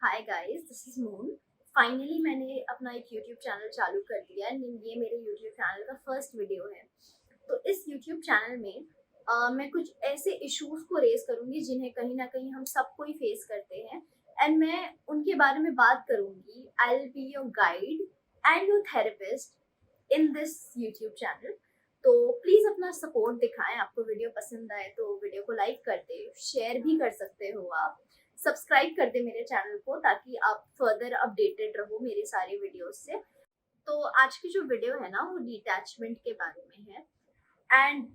Hi guys, this is moon. Finally मैंने अपना एक यूट्यूब चैनल चालू कर दिया है। ये मेरे यूट्यूब चैनल का फर्स्ट वीडियो है। तो इस यूट्यूब चैनल में मैं कुछ ऐसे इश्यूज को रेज करूंगी जिन्हें कहीं ना कहीं हम सब कोई फेस करते हैं, एंड मैं उनके बारे में बात करूंगी। I will be your guide and your therapist in this YouTube channel. तो प्लीज अपना सपोर्ट दिखाएं। आपको वीडियो पसंद आए तो वीडियो को लाइक कर दे, शेयर भी कर सकते हो आप, सब्सक्राइब कर दे मेरे चैनल को ताकि आप फर्दर अपडेटेड रहो मेरे सारे वीडियोस से। तो आज की जो वीडियो है ना वो डिटैचमेंट के बारे में है। And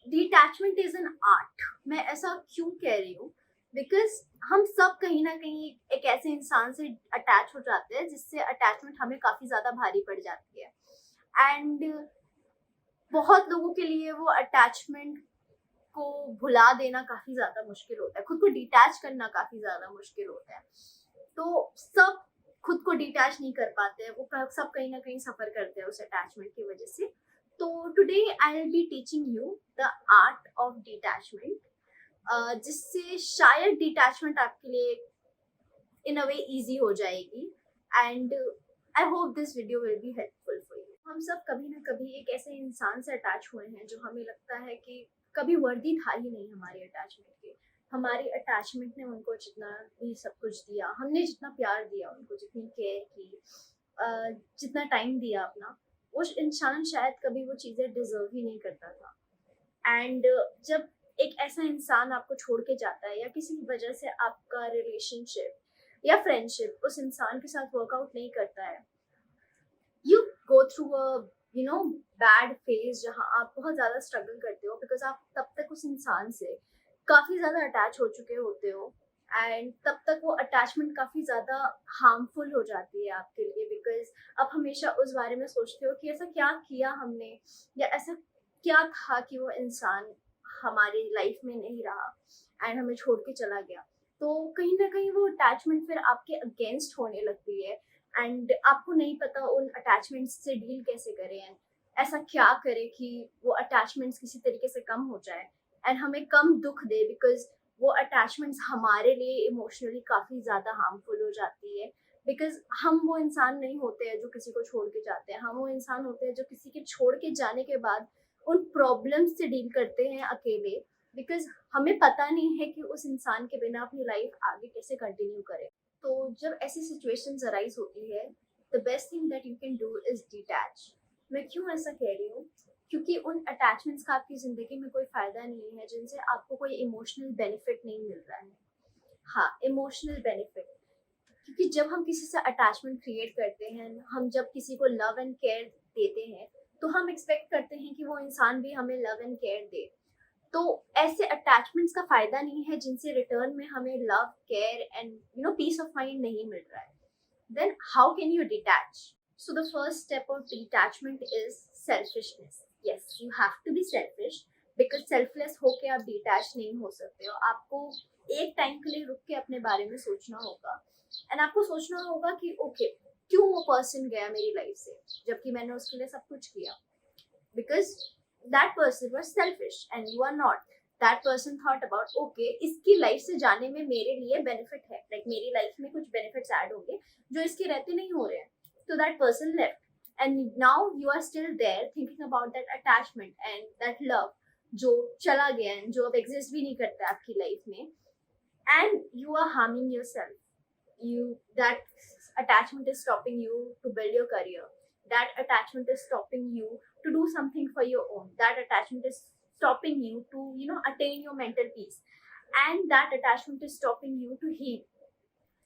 detachment is an art. मैं ऐसा क्यों कह रही हूँ? बिकॉज हम सब कहीं ना कहीं एक ऐसे इंसान से अटैच हो जाते हैं जिससे अटैचमेंट हमें काफी ज्यादा भारी पड़ जाती है। एंड बहुत लोगों के लिए वो अटैचमेंट को भुला देना काफी ज्यादा मुश्किल होता है, खुद को डिटैच करना काफी ज्यादा मुश्किल होता है। तो सब खुद को डिटैच नहीं कर पाते हैं, वो सब कहीं ना कहीं सफर करते हैं उस अटैचमेंट की वजह से। तो today I will be teaching you the art of detachment, जिससे शायद डिटैचमेंट आपके लिए इन अ वे इजी हो जाएगी। And I hope this video will be helpful for you. हम सब कभी ना कभी एक ऐसे इंसान से अटैच हुए हैं जो हमें लगता है कि कभी वर्दी था ही नहीं हमारे अटैचमेंट के। हमारी अटैचमेंट ने उनको जितना भी सब कुछ दिया, हमने जितना प्यार दिया उनको, जितनी केयर की, जितना टाइम दिया अपना, वो इंसान शायद कभी वो चीज़ें डिजर्व ही नहीं करता था। एंड जब एक ऐसा इंसान आपको छोड़ के जाता है या किसी वजह से आपका रिलेशनशिप या फ्रेंडशिप उस इंसान के साथ वर्कआउट नहीं करता है, you go through a bad phase जहाँ आप बहुत ज़्यादा स्ट्रगल करते हो, बिकॉज आप तब तक उस इंसान से काफ़ी ज़्यादा अटैच हो चुके होते हो। एंड तब तक वो अटैचमेंट काफ़ी ज़्यादा हार्मफुल हो जाती है आपके लिए, बिकॉज आप हमेशा उस बारे में सोचते हो कि ऐसा क्या किया हमने या ऐसा क्या था कि वो इंसान हमारी लाइफ में नहीं रहा एंड हमें छोड़ के चला गया। तो कहीं ना कहीं वो अटैचमेंट फिर आपके अगेंस्ट होने लगती है। एंड आपको नहीं पता उन अटैचमेंट्स से डील कैसे करें, एंड ऐसा क्या करें कि वो अटैचमेंट्स किसी तरीके से कम हो जाए एंड हमें कम दुख दे, बिकॉज वो अटैचमेंट्स हमारे लिए इमोशनली काफ़ी ज़्यादा हार्मफुल हो जाती है। बिकॉज हम वो इंसान नहीं होते हैं जो किसी को छोड़ के जाते हैं, हम वो इंसान होते हैं जो किसी के छोड़ के जाने के बाद उन प्रॉब्लम्स से डील करते हैं अकेले, बिकॉज हमें पता नहीं है कि उस इंसान के बिना अपनी लाइफ आगे कैसे कंटिन्यू करें। तो जब ऐसी सिचुएशंस अराइज होती है, the best thing that you can do is detach. मैं क्यों ऐसा कह रही हूँ? क्योंकि उन अटैचमेंट्स का आपकी ज़िंदगी में कोई फ़ायदा नहीं है जिनसे आपको कोई इमोशनल बेनिफिट नहीं मिल रहा है। हाँ, इमोशनल बेनिफिट। क्योंकि जब हम किसी से अटैचमेंट क्रिएट करते हैं, हम जब किसी को लव एंड केयर देते हैं, तो हम एक्सपेक्ट करते हैं कि वो इंसान भी हमें लव एंड केयर दे। तो ऐसे अटैचमेंट्स का फायदा नहीं है जिनसे रिटर्न में हमें love, care and peace of mind नहीं मिल रहा है। Then how can you detach? So the first step of detachment is selfishness. Yes, you have to be selfish, because selfless होके आप डिटैच नहीं हो सकते हो। आपको एक टाइम के लिए रुक के अपने बारे में सोचना होगा, एंड आपको सोचना होगा कि ओके, क्यों वो पर्सन गया मेरी लाइफ से जबकि मैंने उसके लिए सब कुछ किया। Because that person was selfish and you are not. That person thought about okay, इसकी लाइफ से जाने में मेरे लिए बेनिफिट है, लाइक मेरी लाइफ में कुछ बेनिफिट्स ऐड होंगे जो इसके रहते नहीं हो रहे हैं। तो that person left and now you are still there thinking about that attachment and that love जो चला गया है, जो अब एग्जिस्ट भी नहीं करता आपकी लाइफ में, and you are harming yourself. you that attachment is stopping you to build your career. That attachment is stopping you to do something for your own. That attachment is stopping you to attain your mental peace, and that attachment is stopping you to heal.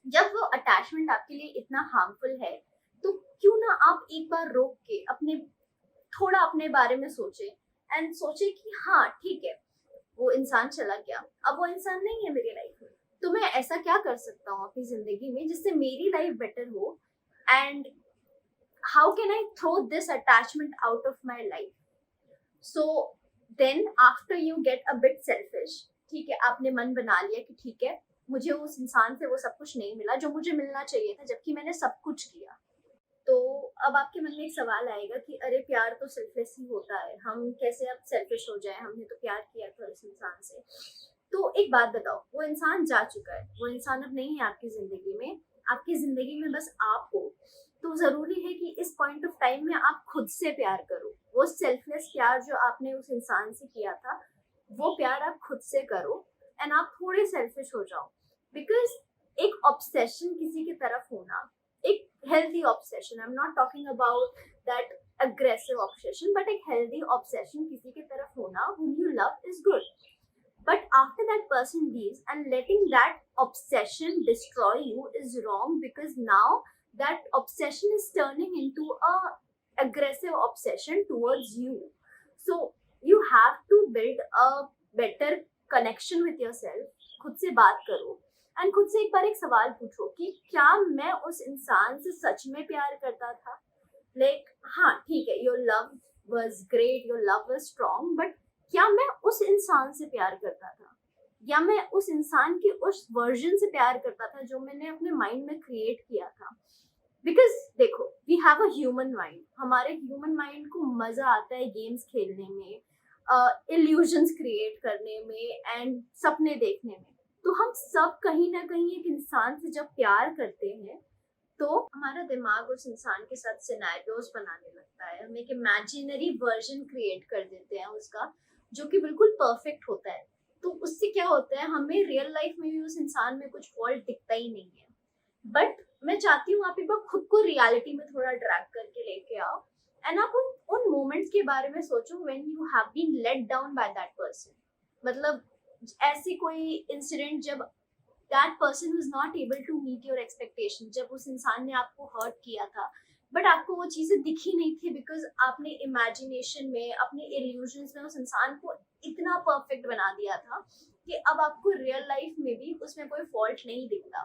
जब वो attachment आपके लिए इतना harmful है, तो क्यों ना आप एक बार रोक के थोड़ा अपने बारे में सोचे एंड सोचे कि हाँ ठीक है, वो इंसान चला गया, अब वो इंसान नहीं है मेरी लाइफ में, तो मैं ऐसा क्या कर सकता हूँ अपनी जिंदगी में जिससे मेरी लाइफ बेटर हो, and how can I throw this attachment out of my life. So then after you get a bit selfish, ठीक है, आपने मन बना लिया कि ठीक है, मुझे उस इंसान से वो सब कुछ नहीं मिला जो मुझे मिलना चाहिए था जबकि मैंने सब कुछ किया। तो अब आपके मन में एक सवाल आएगा कि अरे प्यार तो सेल्फलेस ही होता है, हम कैसे अब सेल्फिश हो जाए, हमने तो प्यार किया था इस इंसान से। तो एक बात बताओ, वो इंसान जा चुका है, वो इंसान अब नहीं है आपकी जिंदगी में, आपकी जिंदगी में बस आप हो, तो जरूरी है कि इस पॉइंट ऑफ टाइम में आप खुद से प्यार करो। वो सेल्फलेस प्यार जो आपने उस इंसान से किया था, वो प्यार आप खुद से करो एंड आप थोड़े सेल्फिश हो जाओ। बिकॉज एक ऑब्सेशन किसी की तरफ होना, एक healthy obsession, I am not talking about that aggressive obsession, but एक healthy obsession किसी की तरफ होना whom you love is good. But after that person leaves and letting that obsession destroy you is wrong, because now that obsession is turning into a aggressive obsession towards you. So you have to build a better connection with yourself. खुद से बात करो and खुद से एक बार एक सवाल पूछो कि क्या मैं उस इंसान से सच में प्यार करता था। लाइक हाँ ठीक है, your love was great, your love was strong, but क्या मैं उस इंसान से प्यार करता था, या मैं उस इंसान की उस वर्जन से प्यार करता था जो मैंने अपने माइंड में क्रिएट किया था। बिकॉज देखो, we have a human mind, हमारे ह्यूमन माइंड को मजा आता है गेम्स खेलने में, इल्यूजन्स क्रिएट करने में एंड सपने देखने में। तो हम सब कहीं ना कहीं एक इंसान से जब प्यार करते हैं तो हमारा दिमाग उस इंसान के साथ सिनेरियोस बनाने लगता है, हम एक इमेजिनरी वर्जन क्रिएट कर देते हैं उसका, जो कि बिल्कुल परफेक्ट होता है। तो उससे क्या होता है, हमें रियल लाइफ में भी उस इंसान में कुछ फॉल्ट दिखता ही नहीं है। बट मैं चाहती हूँ आप एक बार खुद को रियलिटी में थोड़ा ड्रैग करके लेके आओ एंड आप उन मोमेंट्स के बारे में सोचो when you have been let down by that person. मतलब ऐसी कोई इंसिडेंट जब that person was not able to meet your expectation, जब उस इंसान ने आपको हर्ट किया था बट आपको वो चीजें दिखी नहीं थी, बिकॉज आपने इमेजिनेशन में, अपने इल्यूजन्स में उस इंसान को इतना परफेक्ट बना दिया था कि अब आपको रियल लाइफ में भी उसमें कोई फॉल्ट नहीं दिखता।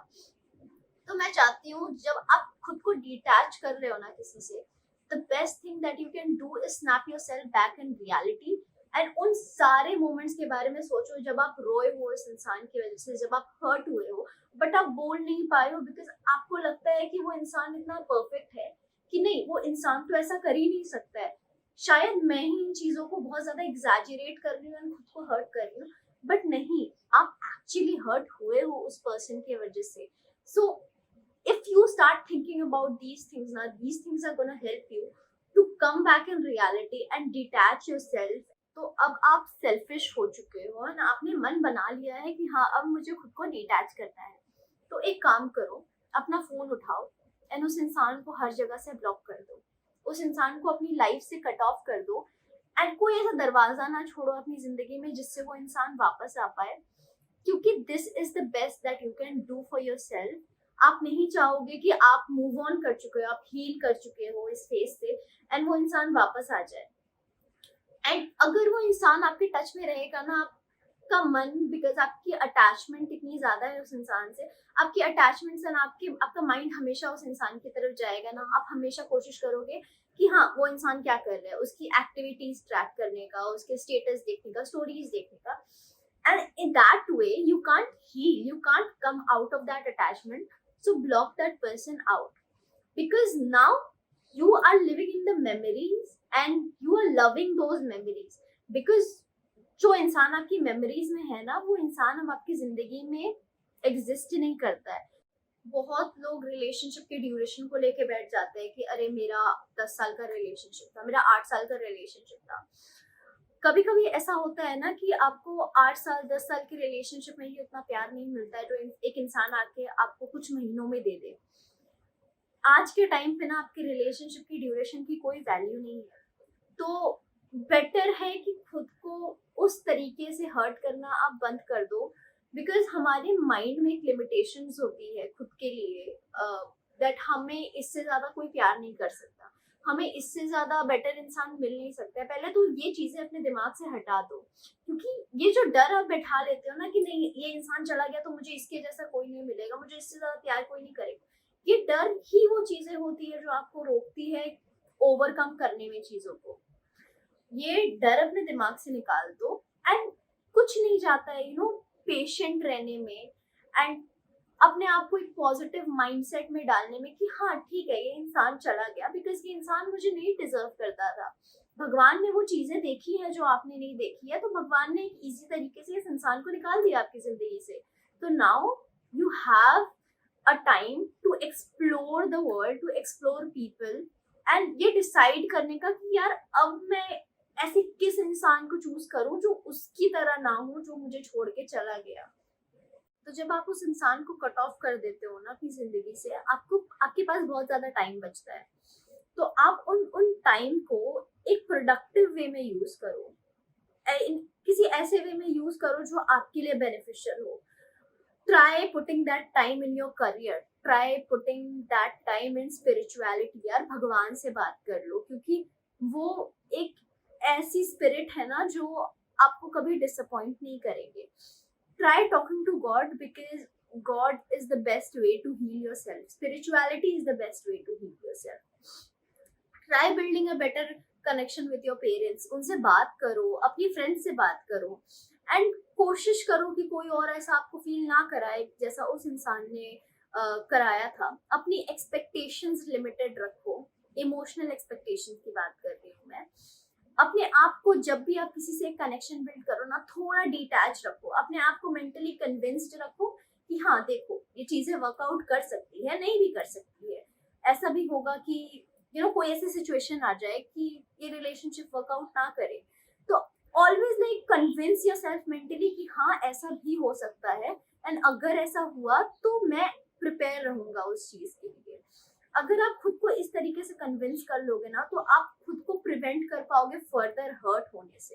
तो मैं चाहती हूँ जब आप खुद को डिटैच कर रहे हो ना किसी से, the best thing that you can do is snap yourself back in reality and उन सारे मोमेंट्स के बारे में सोचो जब आप रोए हो इस इंसान की वजह से, जब आप हर्ट हुए हो बट आप बोल नहीं पाए हो बिकॉज आपको लगता है कि वो इंसान इतना परफेक्ट है कि नहीं, वो इंसान तो ऐसा कर ही नहीं सकता है, शायद मैं ही इन चीजों को बहुत ज्यादा एग्जैजरेट कर रही हूँ एंड खुद को हर्ट कर रही हूँ, बट नहीं, आप एक्चुअली हर्ट हुए हो उस पर्सन की वजह से। सो if you start thinking about these things now, these things are going to help you to come back in reality and detach yourself. तो अब आप सेल्फिश हो चुके हो और आपने मन बना लिया है कि हाँ अब मुझे खुद को डिटैच करना है, तो एक काम करो, अपना फोन उठाओ एंड उस इंसान को हर जगह से ब्लॉक कर दो, उस इंसान को अपनी लाइफ से कट ऑफ कर दो एंड कोई ऐसा दरवाजा ना छोड़ो अपनी जिंदगी में जिससे वो इंसान वापस आ पाए, क्योंकि this is the best that you can do for your self. आप नहीं चाहोगे कि आप मूव ऑन कर चुके हो, आप हील कर चुके हो इस फेज से एंड वो इंसान वापस आ जाए। एंड अगर वो इंसान आपके टच में रहेगा ना, आपका मन, बिकॉज आपकी अटैचमेंट इतनी ज्यादा है उस इंसान से, आपकी अटैचमेंट से ना आपका माइंड हमेशा उस इंसान की तरफ जाएगा ना, आप हमेशा कोशिश करोगे कि हाँ वो इंसान क्या कर रहा है, उसकी एक्टिविटीज ट्रैक करने का, उसके स्टेटस देखने का, स्टोरीज देखने का। And in that way you can't heal, you can't come out of that attachment. So block that person out, because now you are living in the memories and you are loving those memories, because जो इंसान आपकी memories में है ना, वो इंसान अब आपकी जिंदगी में एग्जिस्ट नहीं करता है। बहुत लोग रिलेशनशिप के ड्यूरेशन को लेके बैठ जाते हैं कि अरे मेरा 10 साल का रिलेशनशिप था, मेरा 8 साल का रिलेशनशिप था। कभी कभी ऐसा होता है ना कि आपको 8 साल 10 साल के रिलेशनशिप में ही उतना प्यार नहीं मिलता है जो एक इंसान आके आपको कुछ महीनों में दे दे। आज के टाइम पे ना आपके रिलेशनशिप की ड्यूरेशन की कोई वैल्यू नहीं है, तो बेटर है कि खुद को उस तरीके से हर्ट करना आप बंद कर दो, बिकॉज हमारे माइंड में एक लिमिटेशंस होती है खुद के लिए, दैट हमें इससे ज्यादा कोई प्यार नहीं कर सकता, हमें इससे ज्यादा बेटर इंसान मिल नहीं सकता है। पहले तो ये चीजें अपने दिमाग से हटा दो, क्योंकि ये जो डर आप बैठा लेते हो ना कि नहीं ये इंसान चला गया तो मुझे इसके जैसा कोई नहीं मिलेगा, मुझे इससे ज्यादा प्यार कोई नहीं करेगा, ये डर ही वो चीजें होती है जो आपको रोकती है ओवरकम करने में चीजों को। ये डर अपने दिमाग से निकाल दो एंड कुछ नहीं जाता है पेशेंट रहने में एंड अपने आप को एक पॉजिटिव माइंडसेट में डालने में कि हाँ ठीक है ये इंसान चला गया बिकॉज ये इंसान मुझे नहीं डिजर्व करता था, भगवान ने वो चीजें देखी है जो आपने नहीं देखी है, तो भगवान ने एक इजी तरीके से इस इंसान को निकाल दिया आपकी जिंदगी से। तो now you have a time to explore the world, to explore people, and ये डिसाइड करने का कि यार अब मैं ऐसे किस इंसान को चूज करूं जो उसकी तरह ना हो, जो मुझे छोड़ के चला गया। तो जब आप उस इंसान को कट ऑफ कर देते हो ना अपनी जिंदगी से, आपको आपके पास बहुत ज्यादा टाइम बचता है। तो आप उन उन टाइम को एक प्रोडक्टिव वे में यूज करो, किसी ऐसे वे में यूज करो जो आपके लिए बेनिफिशियल हो। Try putting that time in your career, try putting that time in spirituality. यार भगवान से बात कर लो, क्योंकि वो एक ऐसी स्पिरिट है ना जो आपको कभी डिसअपॉइंट नहीं करेंगे। Try talking to God, because God is the best way to heal yourself. Spirituality is the best way to heal yourself. Try building a better connection with your parents. उनसे बात करो, अपनी फ्रेंड्स से बात करो, and कोशिश करो कि कोई और ऐसा आपको फील ना कराए जैसा उस इंसान ने कराया था। अपनी एक्सपेक्टेशंस लिमिटेड रखो। इमोशनल एक्सपेक्टेशंस की बात कर रही हूँ मैं। अपने आप को जब भी आप किसी से कनेक्शन बिल्ड करो ना, थोड़ा डिटैच रखो, अपने आप को मेंटली कन्विंस्ड रखो कि हाँ देखो ये चीजें वर्कआउट कर सकती है, नहीं भी कर सकती है। ऐसा भी होगा कि कोई ऐसी सिचुएशन आ जाए कि ये रिलेशनशिप वर्कआउट ना करे, तो always like convince yourself mentally कि हाँ ऐसा भी हो सकता है, एंड अगर ऐसा हुआ तो मैं प्रिपेयर रहूंगा उस चीज के लिए। अगर आप खुद को इस तरीके से कन्विंस कर लोगे ना, तो आप खुद को प्रिवेंट कर पाओगे फर्दर हर्ट होने से।